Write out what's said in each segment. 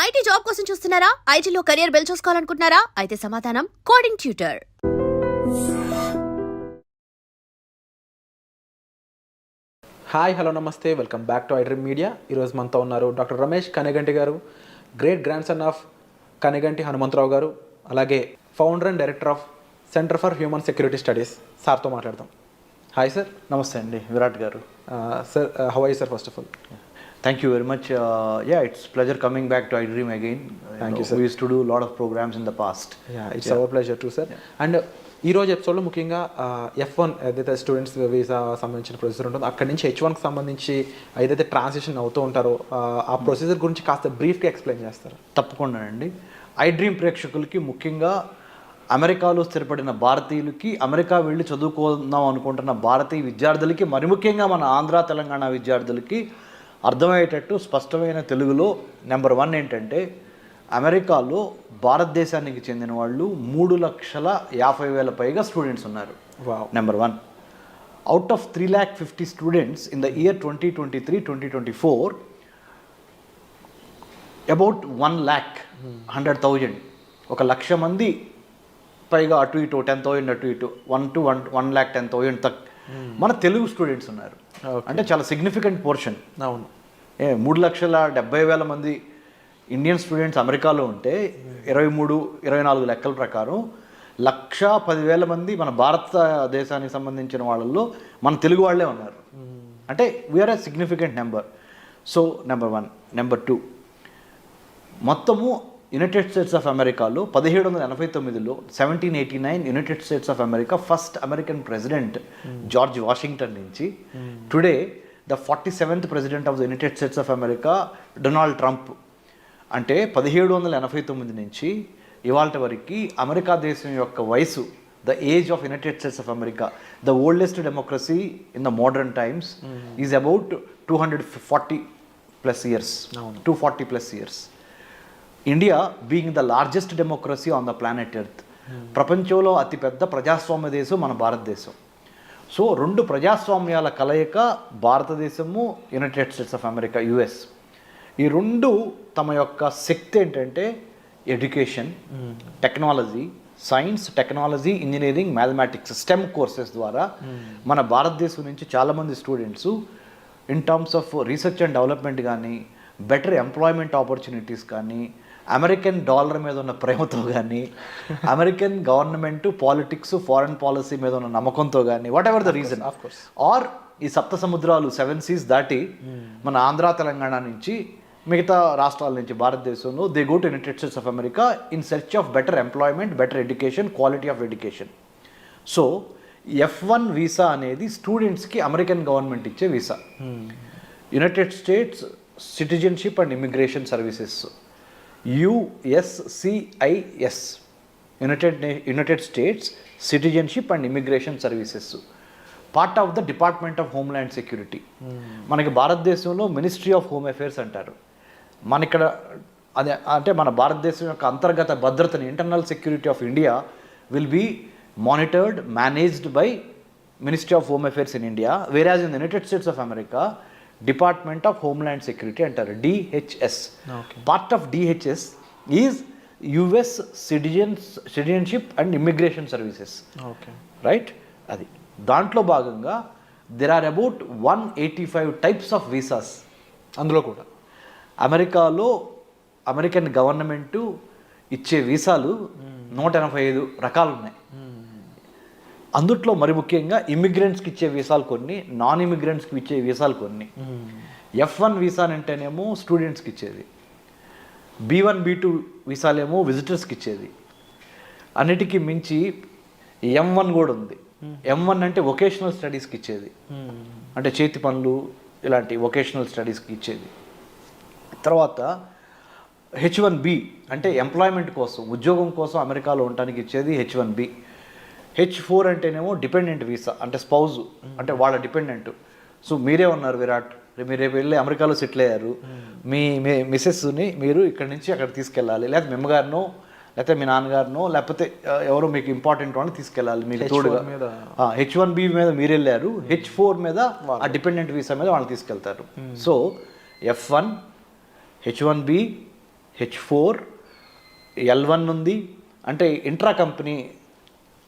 IT job కోసం చూస్తున్నారా? ఐటీలో కెరియర్ బిల్డ్ చూసుకోవాలనుకుంటున్నారా? అయితే సమాధానం కోడింగ్ ట్యూటర్. హాయ్, హలో, నమస్తే, welcome back to iDream Media. ఈరోజు మనతో ఉన్నారు డాక్టర్ రమేష్ కనెగంటి గారు, great grandson of Kaneganti Hanumantharao గారు, అలాగే founder and director of centre for human security studies. సార్తో మాట్లాడదాం. Hi sir. నమస్తే అండి, విరాట్ గారు. Sir, how are you sir? First of all, thank you very much. It's pleasure coming back to iDream again. Thank you, sir. We used to do a lot of programs in the past. It's our pleasure to sir. And ఈరోజు ఎపిసోడ్లో ముఖ్యంగా F1 ఏదైతే students visa సంబంధించిన procedure ఉంటుందో అక్కడి నుంచి H1కి సంబంధించి ఏదైతే ట్రాన్సిషన్ అవుతూ ఉంటారో ఆ ప్రొసీజర్ గురించి కాస్త బ్రీఫ్గా ఎక్స్ప్లెయిన్ చేస్తారు. తప్పకుండా అండి. iDream ప్రేక్షకులకి, ముఖ్యంగా అమెరికాలో స్థిరపడిన భారతీయులకి, అమెరికా వెళ్ళి చదువుకుందాం అనుకుంటున్న భారతీయ విద్యార్థులకి, మరి ముఖ్యంగా మన ఆంధ్ర తెలంగాణ విద్యార్థులకి అర్థమయ్యేటట్టు స్పష్టమైన తెలుగులో నెంబర్ 1 ఏంటంటే, అమెరికాలో భారతదేశానికి చెందిన వాళ్ళు 3,50,000 పైగా స్టూడెంట్స్ ఉన్నారు. Number 1. Out of 3,50,000 students in the year 2023-2024, about 1,100,000, 1,00,000 మంది పైగా అటు ఇటు 10,000 అటు ఇటు 1,10,000 తక్ మన తెలుగు స్టూడెంట్స్ ఉన్నారు. అంటే చాలా సిగ్నిఫికెంట్ పోర్షన్. అవును. 3,70,000 మంది ఇండియన్ స్టూడెంట్స్ అమెరికాలో ఉంటే 23-24 లెక్కల ప్రకారం 1,10,000 మంది మన భారతదేశానికి సంబంధించిన వాళ్ళల్లో మన తెలుగు వాళ్ళే ఉన్నారు. అంటే we are a significant number. So number 1. Number 2, మొత్తము యునైటెడ్ స్టేట్స్ ఆఫ్ అమెరికాలో 1789లో 1789 United States of America first American president George Washington నుంచి today the 47th president of the United States of America Donald Trump. అంటే 1789 నుంచి ఇవాళ వరకు America దేశం యొక్క వయసు, the age of United States of America, the oldest democracy in the modern times, is about 240+ years. 240+ years. India being the largest democracy on the planet earth, ప్రపంచంలో అతిపెద్ద ప్రజాస్వామ్య దేశం మన భారతదేశం. సో 2 ప్రజాస్వామ్యాల కలయిక భారతదేశము, United States of America, US. ఈ 2 తమ యొక్క శక్తి ఏంటంటే education, technology, science, technology, engineering, mathematics, STEM courses ద్వారా మన భారతదేశం నుంచి చాలామంది students in terms of research and development కానీ, బెటర్ ఎంప్లాయ్మెంట్ ఆపర్చునిటీస్ కానీ, అమెరికన్ డాలర్ మీద ఉన్న ప్రేమతో కానీ, American government, politics, foreign policy మీద ఉన్న నమ్మకంతో కానీ, whatever the reason, or ఈ సప్త సముద్రాలు 7 seas దాటి మన ఆంధ్ర తెలంగాణ నుంచి మిగతా రాష్ట్రాల నుంచి భారతదేశంలో they go to United States of America in search of better employment, better education, quality of education. So F1 visa అనేది స్టూడెంట్స్కి అమెరికన్ గవర్నమెంట్ ఇచ్చే visa. United states citizenship and immigration services, USCIS, United states citizenship and immigration services, part of the department of homeland security. మనకి భారతదేశంలో ministry of home affairs అంటారు. ఇక్కడ అదే అంటే మన భారతదేశం యొక్క అంతర్గత భద్రతని, internal security of India will be monitored, managed by ministry of home affairs in India. Whereas in the United States of America department of homeland security అంటారు, DHS. Part of DHS is US citizenship and immigration services. Right. అది దాంట్లో భాగంగా there are about 185 types of visas. అందులో కూడా అమెరికాలో American government ఇచ్చే వీసాలు 185 రకాలు ఉన్నాయి. అందుట్లో మరి ముఖ్యంగా ఇమిగ్రెంట్స్కి ఇచ్చే వీసాలు కొన్ని, నాన్ ఇమిగ్రెంట్స్కి ఇచ్చే వీసాలు కొన్ని. F1 వీసా అంటేనేమో స్టూడెంట్స్కి ఇచ్చేది, B1, B2 వీసాలేమో విజిటర్స్కి ఇచ్చేది. అన్నిటికీ మించి M1 కూడా ఉంది. M1 అంటే వొకేషనల్ స్టడీస్కి ఇచ్చేది, అంటే చేతి పనులు ఇలాంటి వొకేషనల్ స్టడీస్కి ఇచ్చేది. తర్వాత H1B అంటే ఎంప్లాయ్మెంట్ కోసం, ఉద్యోగం కోసం అమెరికాలో ఉండటానికి ఇచ్చేది H1B. H4 అంటేనేమో డిపెండెంట్ వీసా, అంటే స్పౌజ్, అంటే వాళ్ళ డిపెండెంట్. సో మీరే ఉన్నారు విరాట్, మీరు రేపు వెళ్ళి అమెరికాలో సెటిల్ అయ్యారు, మీ మిసెస్ని మీరు ఇక్కడి నుంచి అక్కడ తీసుకెళ్ళాలి, లేకపోతే మీ అమ్మగారినో లేకపోతే మీ నాన్నగారినో లేకపోతే ఎవరో మీకు ఇంపార్టెంట్ వాళ్ళని తీసుకెళ్ళాలి మీకు తోడుగా. H1B మీద మీరు వెళ్ళారు, H4 మీద ఆ డిపెండెంట్ వీసా మీద వాళ్ళని తీసుకెళ్తారు. So F1, H1B, H4, L1 ఉంది, అంటే ఇంట్రా కంపెనీ,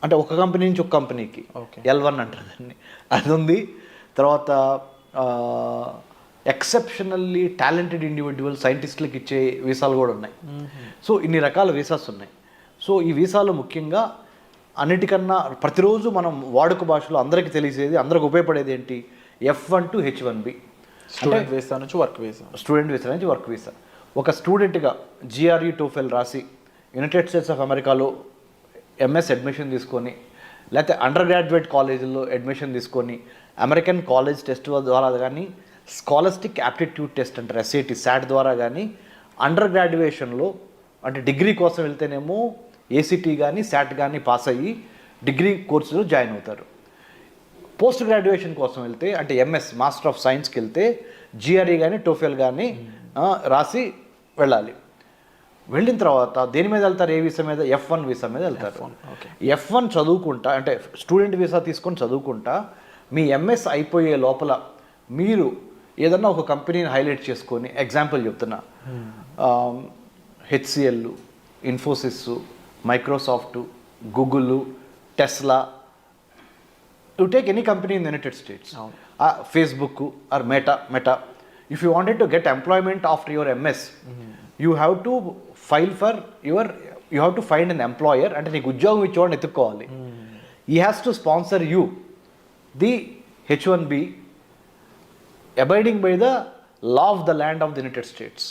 అంటే ఒక కంపెనీ నుంచి ఒక కంపెనీకి Okay. L1 అంటారు దాన్ని, అది ఉంది. తర్వాత ఎక్సెప్షనల్లీ టాలెంటెడ్ ఇండివిజువల్ సైంటిస్టులకు ఇచ్చే వీసాలు కూడా ఉన్నాయి. సో ఇన్ని రకాల వీసాస్ ఉన్నాయి. సో ఈ వీసాలు ముఖ్యంగా అన్నిటికన్నా ప్రతిరోజు మనం వాడుక భాషలో అందరికీ తెలిసేది, అందరికి ఉపయోగపడేది ఏంటి, F1 to H1B, student visa నుంచి వర్క్ వీసా. స్టూడెంట్ వీసా నుంచి వర్క్ వీసా. ఒక స్టూడెంట్గా GRE టోఫెల్ రాసి యునైటెడ్ స్టేట్స్ ఆఫ్ అమెరికాలో ఎంఎస్ అడ్మిషన్ తీసుకొని, లేకపోతే అండర్ గ్రాడ్యుయేట్ కాలేజీల్లో అడ్మిషన్ తీసుకొని అమెరికన్ కాలేజ్ టెస్ట్ ద్వారా కానీ, స్కాలస్టిక్ యాప్టిట్యూడ్ టెస్ట్ అంటారు SAT SAT ద్వారా కానీ, అండర్ గ్రాడ్యుయేషన్లో అంటే డిగ్రీ కోసం వెళ్తేనేమో ACT కానీ SAT కానీ పాస్ అయ్యి డిగ్రీ కోర్సులో జాయిన్ అవుతారు. పోస్ట్ గ్రాడ్యుయేషన్ కోసం వెళ్తే అంటే MS మాస్టర్ ఆఫ్ సైన్స్కి వెళ్తే GRE కానీ టోఫెల్ కానీ రాసి వెళ్ళాలి. వెళ్ళిన తర్వాత దేని మీద వెళ్తారు, ఏ వీసా మీద, F1 వీసా మీద వెళ్తారు. F1 చదువుకుంటా అంటే స్టూడెంట్ వీసా తీసుకొని చదువుకుంటా మీ MS అయిపోయే లోపల మీరు ఏదన్నా ఒక కంపెనీని హైలైట్ చేసుకొని, ఎగ్జాంపుల్ చెప్తున్నా, HCL, Infosys, Microsoft, Google, Tesla, you take any company in the United states, Facebook are meta, if you wanted to get employment after your MS, you have to file for your, you have to find an employer, అంటే నీకు ఉద్యోగం ఇచ్చేవాడిని ఎత్తుక్కోవాలి. ఈ has to sponsor you the H1B abiding by the law of the land of the United States,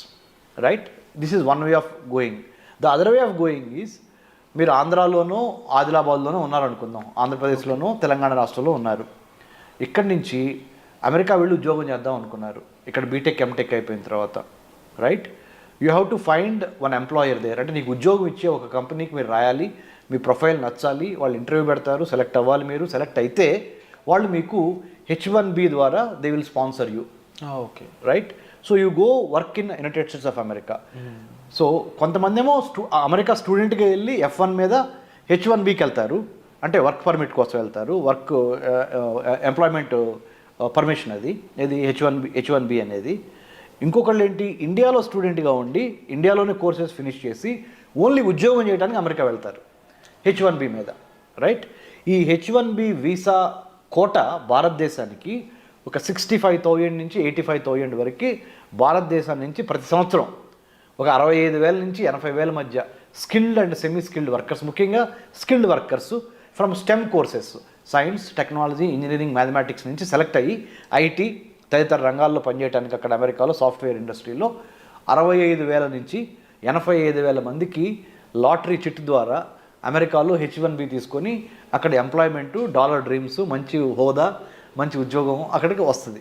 right? This is one way of going. The other way of going is, మీరు ఆంధ్రాలోనో ఆదిలాబాద్లోనో ఉన్నారనుకుందాం, ఆంధ్రప్రదేశ్లోనో తెలంగాణ రాష్ట్రంలో ఉన్నారు. ఇక్కడి నుంచి అమెరికా వెళ్ళి ఉద్యోగం చేద్దాం అనుకున్నారు, ఇక్కడ బీటెక్ ఎంటెక్ అయిపోయిన తర్వాత, right? You have to find one employer there, అంటే నీకు ఉద్యోగం ఇచ్చే ఒక కంపెనీకి మీరు రాయాలి, మీ ప్రొఫైల్ నచ్చాలి, వాళ్ళు ఇంటర్వ్యూ పెడతారు, సెలెక్ట్ అవ్వాలి. మీరు సెలెక్ట్ అయితే వాళ్ళు మీకు H1B ద్వారా they will sponsor you. Okay, right? So you go work in United States of America. So కొంతమంది ఏమో అమెరికా స్టూడెంట్గా వెళ్ళి F1 మీద H1Bకి వెళ్తారు, అంటే వర్క్ పర్మిట్ కోసం వెళ్తారు, వర్క్ ఎంప్లాయ్మెంట్ పర్మిషన్, అది ఇది H1B అనేది. ఇంకొకళ్ళు ఏంటి, ఇండియాలో స్టూడెంట్గా ఉండి ఇండియాలోనే కోర్సెస్ ఫినిష్ చేసి ఓన్లీ ఉద్యోగం చేయడానికి అమెరికా వెళ్తారు H1B మీద, రైట్? ఈ H1B వీసా కోట భారతదేశానికి ఒక 65,000 నుంచి 85,000 వరకు భారతదేశం నుంచి ప్రతి సంవత్సరం ఒక 65,000 నుంచి 80,000 మధ్య skilled and semi skilled workers, ముఖ్యంగా skilled workers from STEM courses, science, technology, engineering, mathematics నుంచి సెలెక్ట్ అయ్యి IT తదితర రంగాల్లో పనిచేయడానికి అక్కడ అమెరికాలో సాఫ్ట్వేర్ ఇండస్ట్రీలో 65,000 నుంచి 85,000 మందికి లాటరీ చిట్ ద్వారా అమెరికాలో H1B తీసుకొని అక్కడ ఎంప్లాయ్మెంటు, డాలర్ డ్రీమ్స్, మంచి హోదా, మంచి ఉద్యోగం అక్కడికి వస్తుంది.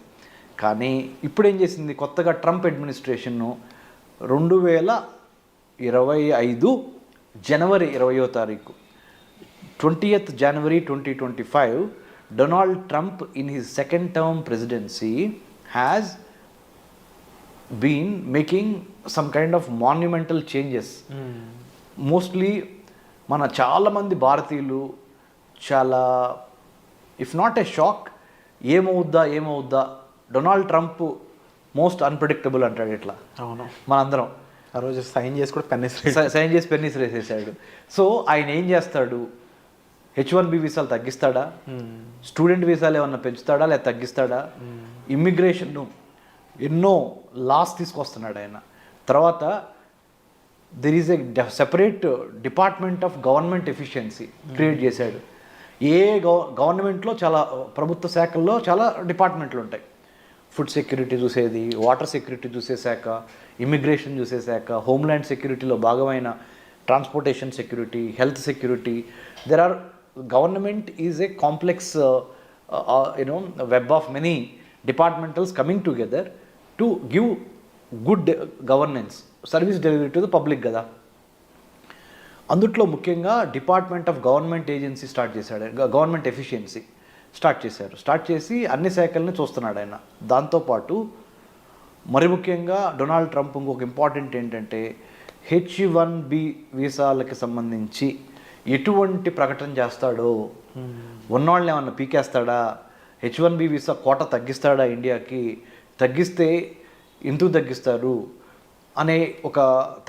కానీ ఇప్పుడు ఏం చేసింది, కొత్తగా ట్రంప్ అడ్మినిస్ట్రేషన్ను 2025 జనవరి 20వ తారీఖు 20th January 2025, Donald Trump in his second term presidency has been making some kind of monumental changes. Mostly మన చాలామంది భారతీయులు చాలా, ఇఫ్ నాట్ ఏ షాక్, ఏమవుద్దా డొనాల్డ్ ట్రంప్ మోస్ట్ అన్ప్రెడిక్టబుల్ అంటాడు ఇట్లా. అవును, మనందరం ఆ రోజు సైన్ చేసి కూడా సైన్ చేసి పెన్నీస్ వేసేసాడు. సో ఆయన ఏం చేస్తాడు, H1B వీసాలు తగ్గిస్తాడా, స్టూడెంట్ వీసాలు ఏమన్నా పెంచుతాడా లేదా తగ్గిస్తాడా, ఇమ్మిగ్రేషన్ను ఎన్నో లాస్ తీసుకొస్తున్నాడు ఆయన. తర్వాత there is a separate department of government efficiency create చేశాడు. గవర్నమెంట్లో చాలా ప్రభుత్వ శాఖల్లో చాలా డిపార్ట్మెంట్లు ఉంటాయి. ఫుడ్ సెక్యూరిటీ చూసేది, వాటర్ సెక్యూరిటీ చూసే శాఖ, ఇమిగ్రేషన్ చూసే శాఖ, హోమ్ల్యాండ్ సెక్యూరిటీలో భాగమైన transportation security, health security. There are, government is a complex web of many departmentals coming together to give good governance, service delivery to the public కదా. అందుట్లో ముఖ్యంగా department of government agency start చేశాడు, government efficiency start చేసి అన్ని శాఖల్ని చూస్తున్నాడు ఆయన. దాంతోపాటు మరి ముఖ్యంగా డొనాల్డ్ ట్రంప్ ఇంకొక ఇంపార్టెంట్ ఏంటంటే, H1B వీసాలకి సంబంధించి ఎటువంటి ప్రకటన చేస్తాడో, ఉన్నవాళ్ళని ఏమన్నా పీకేస్తాడా, H1B వీసా కోట తగ్గిస్తాడా ఇండియాకి, తగ్గిస్తే ఎందుకు తగ్గిస్తారు, అనే ఒక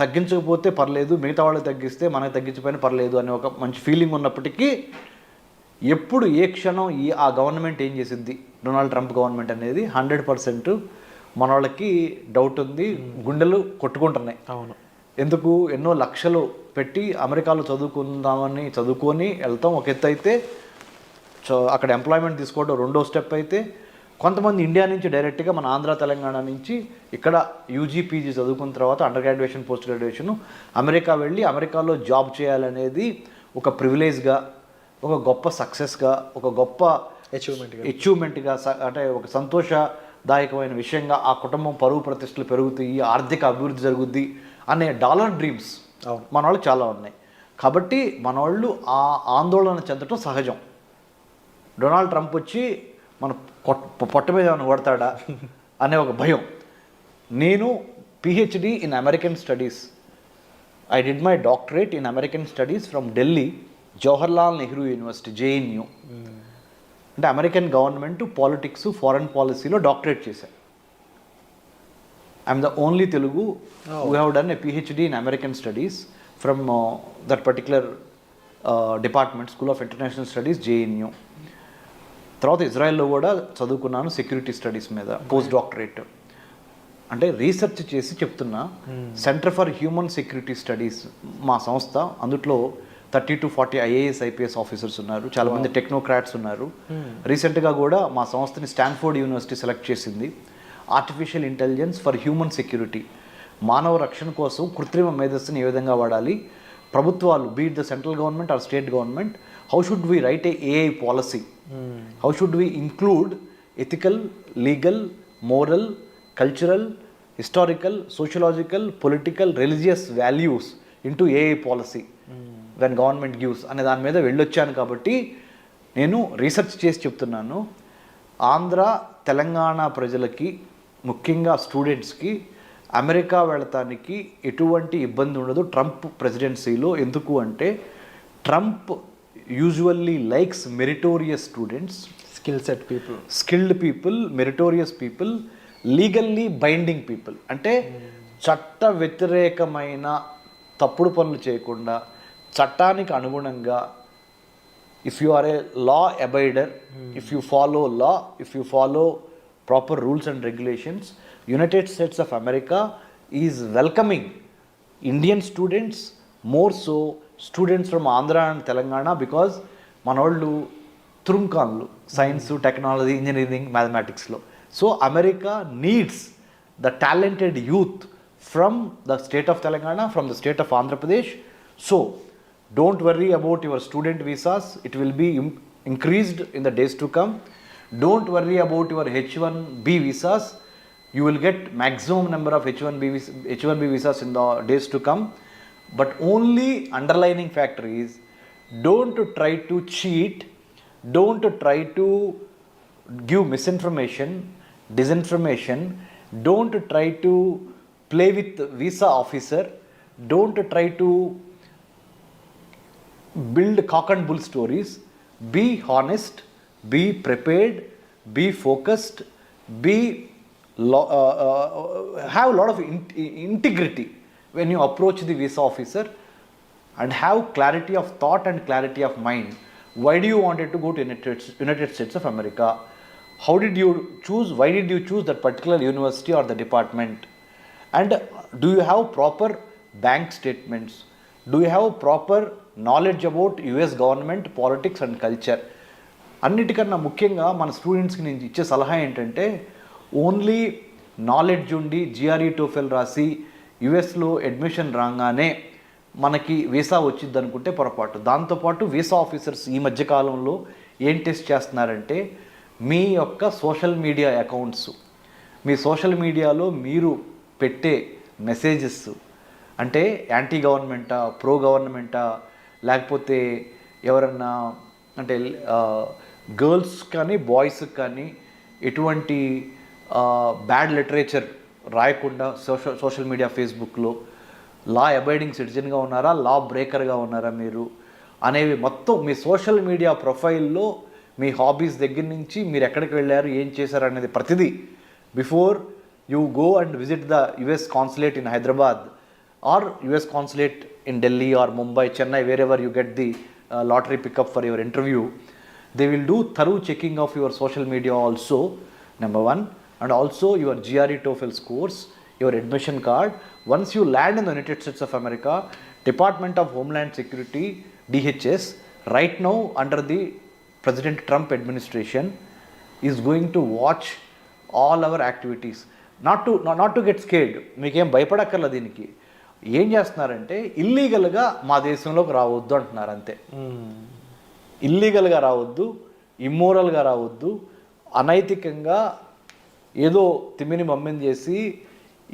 తగ్గించకపోతే పర్లేదు, మిగతా వాళ్ళకి తగ్గిస్తే మనకి తగ్గించకపోయినా పర్లేదు అనే ఒక మంచి ఫీలింగ్ ఉన్నప్పటికీ ఎప్పుడు ఏ క్షణం ఆ గవర్నమెంట్ ఏం చేసింది, డొనాల్డ్ ట్రంప్ గవర్నమెంట్ అనేది 100% మన వాళ్ళకి డౌట్ ఉంది, గుండెలు కొట్టుకుంటున్నాయి. అవును. ఎందుకు ఎన్నో లక్షలు పెట్టి అమెరికాలో చదువుకొని వెళ్తాం ఒక ఎత్తు అయితే, అక్కడ ఎంప్లాయ్మెంట్ తీసుకోవడం రెండో స్టెప్ అయితే, కొంతమంది ఇండియా నుంచి డైరెక్ట్గా మన ఆంధ్ర తెలంగాణ నుంచి ఇక్కడ యూజీ పీజీ చదువుకున్న తర్వాత under graduation post graduation America వెళ్ళి అమెరికాలో జాబ్ చేయాలనేది ఒక ప్రివిలేజ్గా, ఒక గొప్ప సక్సెస్గా, ఒక గొప్ప అచీవ్మెంట్గా, అంటే ఒక సంతోషదాయకమైన విషయంగా, ఆ కుటుంబం పరువు ప్రతిష్టలు పెరుగుతాయి, ఆర్థిక అభివృద్ధి జరుగుద్ది అనే డాలర్ డ్రీమ్స్ మన వాళ్ళు చాలా ఉన్నాయి. కాబట్టి మన వాళ్ళు ఆ ఆందోళన చెందటం సహజం. డొనాల్డ్ ట్రంప్ వచ్చి మన పొట్ట మీద ఏమైనా కొడతాడా అనే ఒక భయం. నేను PhD in American studies, I did my doctorate in American studies from Delhi Jawaharlal Nehru university JNU. అంటే అమెరికన్ గవర్నమెంట్ పాలిటిక్స్ ఫారెన్ పాలసీలో డాక్టరేట్ చేశాను. I'm the only Telugu who have done a PhD in American studies from that particular department, School of International Studies, JNU. తర్వాత ఇజ్రాయెల్లో కూడా చదువుకున్నాను security studies మీద post doctorate. అంటే research చేసి చెప్తున్నా. Centre for human security studies మా సంస్థ, అందులో 30 to 40 IAS IPS ఆఫీసర్స్ ఉన్నారు, చాలామంది టెక్నోక్రాట్స్ ఉన్నారు. రీసెంట్గా కూడా మా సంస్థని స్టాన్ఫోర్డ్ యూనివర్సిటీ సెలెక్ట్ చేసింది. Artificial intelligence for human security, మానవ రక్షణ కోసం కృత్రిమ మేధస్సుని ఏ విధంగా వాడాలి, ప్రభుత్వాలు be it the central government or state government, how should we write a AI policy, how should we include ethical, legal, moral, cultural, historical, sociological, political, religious values into AI policy when government gives అనే దాని మీద వెళ్ళొచ్చాను. కాబట్టి నేను research చేసి చెప్తున్నాను, ఆంధ్ర తెలంగాణ ప్రజలకి ముఖ్యంగా స్టూడెంట్స్కి అమెరికా వెళతానికి ఎటువంటి ఇబ్బంది ఉండదు ట్రంప్ ప్రెసిడెన్సీలో. ఎందుకు అంటే Trump usually likes meritorious students, skilled people, meritorious people, legally binding people. అంటే చట్ట వ్యతిరేకమైన తప్పుడు పనులు చేయకుండా చట్టానికి అనుగుణంగా, if you are a law abider, if you follow law, if you follow proper rules and regulations, United States of America is welcoming Indian students, more so students from Andhra and Telangana, because మనోళ్ళు తురుంకాన్లు science, technology, engineering, మ్యాథమెటిక్స్లో. So America needs the talented youth from the state of Telangana, from the state of Andhra Pradesh. So don't worry about your student visas, it will be increased in the days to come. Don't worry about your H1B visas. You will get maximum number of H1B visas in the days to come. But only underlining factor is, don't try to cheat, don't try to give misinformation, disinformation, don't try to play with visa officer, don't try to build cock and bull stories. Be honest, be prepared, be focused, have a lot of integrity when you approach the visa officer, and have clarity of thought and clarity of mind. Why do you wanted to go to United States of America? How did you choose? Why did you choose that particular university or the department? And do you have proper bank statements? Do you have proper knowledge about US government, politics and culture? అన్నిటికన్నా ముఖ్యంగా మన స్టూడెంట్స్కి నేను ఇచ్చే సలహా ఏంటంటే, only knowledge ఉండి GRE TOEFL రాసి యుఎస్లో అడ్మిషన్ రాగానే మనకి వీసా వచ్చింది అనుకుంటే పొరపాటు. దాంతోపాటు వీసా ఆఫీసర్స్ ఈ మధ్యకాలంలో ఏం టెస్ట్ చేస్తున్నారంటే, మీ యొక్క సోషల్ మీడియా అకౌంట్స్, మీ సోషల్ మీడియాలో మీరు పెట్టే మెసేజెస్ అంటే యాంటీ గవర్నమెంటా, ప్రో గవర్నమెంటా, లేకపోతే ఎవరన్నా అంటే గర్ల్స్ కానీ బాయ్స్కి కానీ ఎటువంటి బ్యాడ్ లిటరేచర్ రాయకుండా సోషల్ మీడియా, ఫేస్బుక్లో లా అబైడింగ్ సిటిజన్గా ఉన్నారా, లా బ్రేకర్గా ఉన్నారా మీరు అనేవి మొత్తం మీ సోషల్ మీడియా ప్రొఫైల్లో మీ హాబీస్ దగ్గర నుంచి మీరు ఎక్కడికి వెళ్ళారు, ఏం చేశారు అనేది ప్రతిదీ before you go and visit the US consulate in Hyderabad or US consulate in Delhi or Mumbai, Chennai, wherever you get the lottery pickup for your interview, they will do thorough checking of your social media also, number one, and also your GRE TOEFL scores, your admission card. Once you land in the United States of America, Department of Homeland Security, DHS, right now under the President Trump administration, is going to watch all our activities. Not to get scared. మీకేం భయపడక్కర్లేదు దీనికి. ఏం చేస్తున్నారంటే ఇల్లీగల్గా మా దేశంలోకి రావద్దు అంటున్నారు అంతే. ఇల్లీగల్గా రావద్దు, ఇమ్మోరల్గా రావద్దు, అనైతికంగా ఏదో తిమ్మిని మమ్మిని చేసి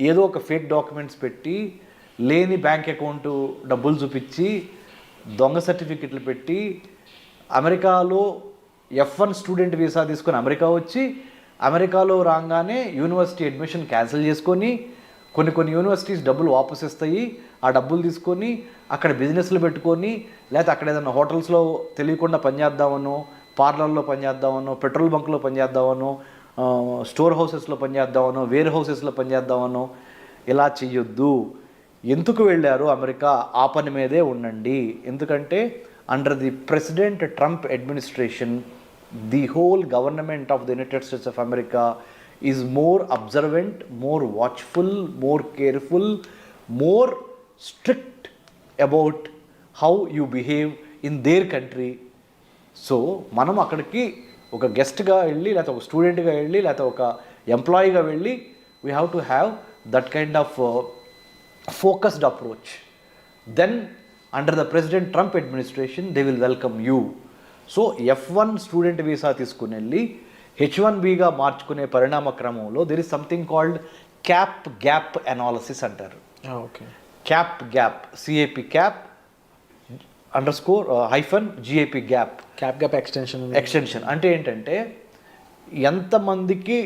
ఏదో ఒక ఫేక్ డాక్యుమెంట్స్ పెట్టి లేని బ్యాంక్ అకౌంట్ డబ్బులు చూపించి దొంగ సర్టిఫికెట్లు పెట్టి అమెరికాలో F1 స్టూడెంట్ వీసా తీసుకొని అమెరికా వచ్చి అమెరికాలో రాగానే యూనివర్సిటీ అడ్మిషన్ క్యాన్సిల్ చేసుకొని కొన్ని యూనివర్సిటీస్ డబ్బులు వాపస్ ఇస్తాయి. ఆ డబ్బులు తీసుకొని అక్కడ బిజినెస్లు పెట్టుకొని లేకపోతే అక్కడ ఏదైనా హోటల్స్లో తెలియకుండా పనిచేద్దామనో, పార్లర్లో పనిచేద్దామనో, పెట్రోల్ బంక్లో పనిచేద్దామనో, స్టోర్ హౌసెస్లో పనిచేద్దామనో, వేర్ హౌసెస్లో పనిచేద్దామనో ఇలా చెయ్యొద్దు. ఎందుకు వెళ్ళారు అమెరికా? ఆ పని మీదే ఉండండి. ఎందుకంటే under the president Trump administration, the whole government of the United States of America is more observant, more watchful, more careful, more strict about how you behave in their country. So మనం అక్కడికి ఒక గెస్ట్గా వెళ్ళి లేకపోతే ఒక స్టూడెంట్గా వెళ్ళి లేకపోతే ఒక ఎంప్లాయీగా వెళ్ళి we have to have that kind of focused approach. Then under the president Trump administration they will welcome you. So F1 student visa తీసుకుని వెళ్ళి H1Bగా మార్చుకునే పరిణామ క్రమంలో there is something called cap gap analysis అంటారు. Okay. Cap gap, CAP cap _ GAP gap. Cap gap extension అంటే ఏంటంటే ఎంతమందికి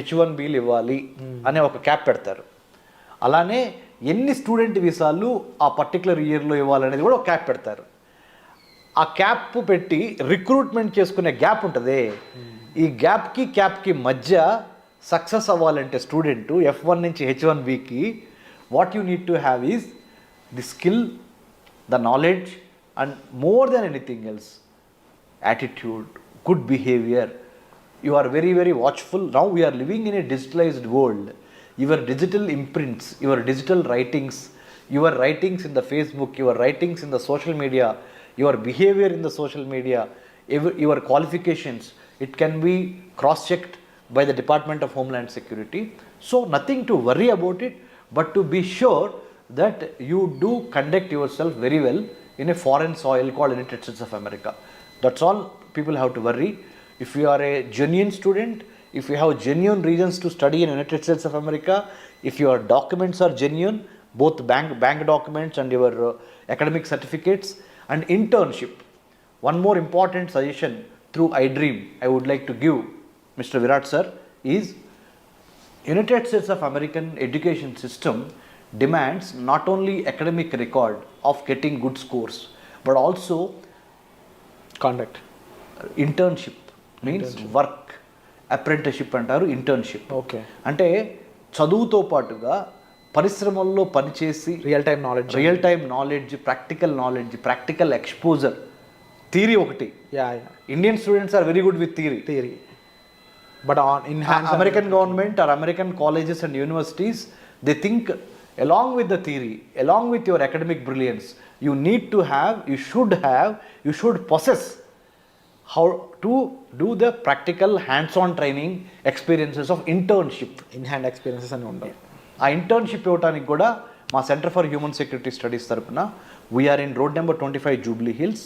H1Bలు ఇవ్వాలి అనే ఒక క్యాప్ పెడతారు. అలానే ఎన్ని స్టూడెంట్ వీసాలు ఆ పర్టికులర్ ఇయర్లో ఇవ్వాలనేది కూడా ఒక క్యాప్ పెడతారు. ఆ క్యాప్ పెట్టి రిక్రూట్మెంట్ చేసుకునే గ్యాప్ ఉంటుంది. ఈ గ్యాప్కి క్యాప్కి మధ్య సక్సెస్ అవ్వాలంటే స్టూడెంట్ F1 నుంచి H1Bకి what you need to have is the skill, the knowledge and more than anything else attitude, good behaviour. You are very, very watchful. Now we are living in a digitalized world. Your digital imprints, your digital writings, your writings in the Facebook, your writings in the social media, your behavior in the social media, your qualifications, it can be cross-checked by the Department of Homeland Security. So nothing to worry about it, but to be sure that you do conduct yourself very well in a foreign soil called United States of America. That's all people have to worry. If you are a genuine student, if you have genuine reasons to study in United States of America, if your documents are genuine, both bank documents and your academic certificates and internship. One more important suggestion through iDream I would like to give Mr. Virat sir is United States of American education system demands not only academic record of getting good scores but also conduct. internship means work. Apprenticeship అంటారు, internship. Okay. అంటే చదువుతో పాటుగా పరిశ్రమల్లో పనిచేసి real time knowledge, practical exposure. Theory ఒకటి. Indian students are very good with theory but in American government or American colleges and universities they think along with the theory, along with your academic brilliance, you need to have, you should possess how to do the practical hands-on training experiences of internship. In hand experiences అని ఉండాలి. ఆ internship ఇవ్వడానికి కూడా మా centre for human security studies తరపున we are in road number 25 Jubilee Hills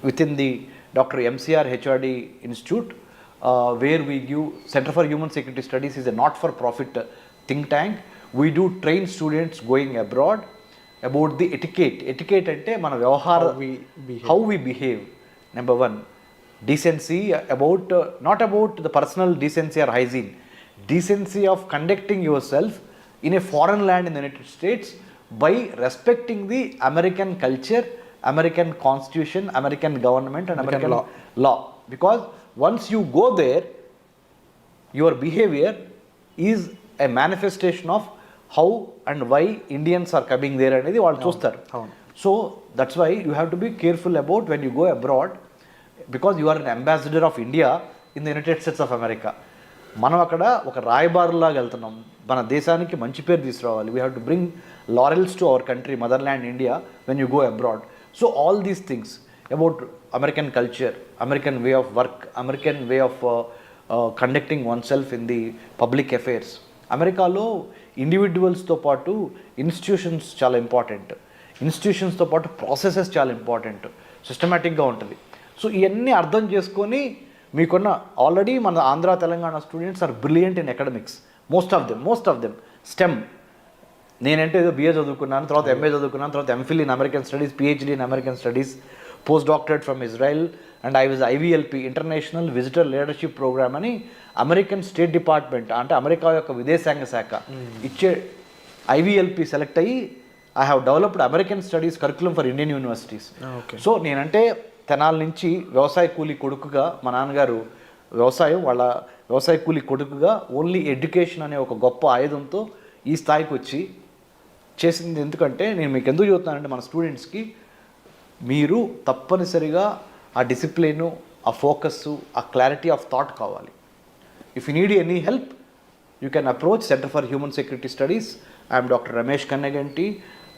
with in the doctor MCR HRD institute where we give. Centre for human security studies is a not for profit think tank. We do train students going abroad about the etiquette. Etiquette ante mana vyavahara, how we behave. Number one, decency, about not about the personal decency or hygiene, decency of conducting yourself in a foreign land in the United States by respecting the American culture, American constitution, American government and American law. Because once you go there, your behavior is a manifestation of how and why Indians are coming there అనేది వాళ్ళు చూస్తారు. So that's why you have to be careful about when you go abroad, because you are an ambassador of India in the United States of America. మనం అక్కడ ఒక రాయబారులాగా వెళ్తున్నాం, మన దేశానికి మంచి పేరు తీసుకురావాలి. We have to bring laurels to our country, mother land India, when you go abroad. So all these things about American culture, American way of work, American way of conducting one self in the public affairs. అమెరికాలో ఇండివిజువల్స్తో పాటు institutions చాలా important, ఇన్స్టిట్యూషన్స్తో పాటు processes చాలా important, సిస్టమేటిక్గా ఉంటుంది. So ఇవన్నీ అర్థం చేసుకొని మీకున్న ఆల్రెడీ మన Andhra Telangana students are brilliant in academics, most of them STEM. నేనంటే ఏదో బిఏ చదువుకున్నాను, తర్వాత ఎంఏ చదువుకున్నాను, తర్వాత MPhil in American studies, PhD in American studies, post doctorate from Israel, and I was IVLP international visitor leadership programme అని American state department అంటే America యొక్క విదేశాంగ శాఖ ఇచ్చే IVLP సెలెక్ట్ అయ్యి I have developed American studies curriculum for Indian universities. So నేనంటే తెనాల నుంచి వ్యవసాయ కూలీ కొడుకుగా, మా నాన్నగారు వాళ్ళ వ్యవసాయ కూలీ కొడుకుగా ఓన్లీ ఎడ్యుకేషన్ అనే ఒక గొప్ప ఆయుధంతో ఈ స్థాయికి వచ్చి చేసింది. ఎందుకంటే నేను మీకు ఎందుకు చెబుతున్నానంటే మన స్టూడెంట్స్కి మీరు తప్పనిసరిగా ఆ డిసిప్లిను, ఆ ఫోకస్సు, ఆ క్లారిటీ ఆఫ్ థాట్ కావాలి. If you need any help you can approach Center for Human Security Studies. I am Dr. Ramesh Kannaganti.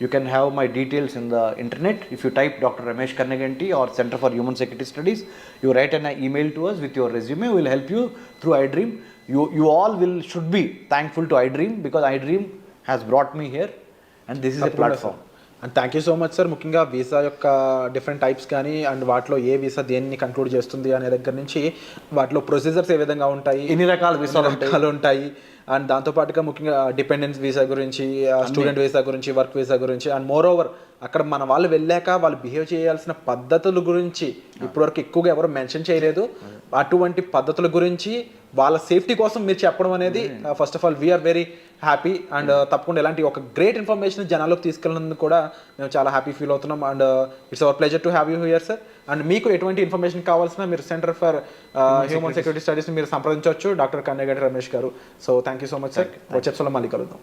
You can have my details in the internet. If you type Dr. Ramesh Kannaganti or Center for Human Security Studies, you write an email to us with your resume. We will help you through iDream. You all should be thankful to iDream because iDream has brought me here and this is a platform. And thank you so much sir. ముఖ్యంగా visa యొక్క different types కానీ and వాటిలో ఏ visa దేన్ని conclude చేస్తుంది అనే దగ్గర నుంచి వాటిలో ప్రొసీజర్స్ ఏ విధంగా ఉంటాయి, ఎన్ని రకాల వీసాలు ఉంటాయి, అండ్ దాంతోపాటుగా ముఖ్యంగా డిపెండెన్స్ వీసా గురించి, స్టూడెంట్ వీసా గురించి, వర్క్ వీసా గురించి, అండ్ మోర్ ఓవర్ అక్కడ మన వాళ్ళు వెళ్ళాక వాళ్ళు బిహేవ్ చేయాల్సిన పద్ధతుల గురించి ఇప్పటివరకు ఎక్కువగా ఎవరు మెన్షన్ చేయలేదు. అటువంటి పద్ధతుల గురించి వాళ్ళ సేఫ్టీ కోసం మీరు చెప్పడం అనేది first of all we are very happy. And తప్పకుండా ఇలాంటి ఒక గ్రేట్ ఇన్ఫర్మేషన్ జనాలకు తీసుకెళ్ళినందుకు కూడా మేము చాలా హ్యాపీ ఫీల్ అవుతున్నాం. And it's our pleasure to have you here sir. And మీకు ఎటువంటి ఇన్ఫర్మేషన్ కావాల్సిన మీరు సెంటర్ ఫర్ హ్యూమన్ సెక్యూరిటీ స్టడీస్ని మీరు సంప్రదించవచ్చు డాక్టర్ కన్నెగంటి రమేష్ గారు. So thank you so much sir. వచ్చే ఎపిసోడ్లో మళ్ళీ కలుద్దాం.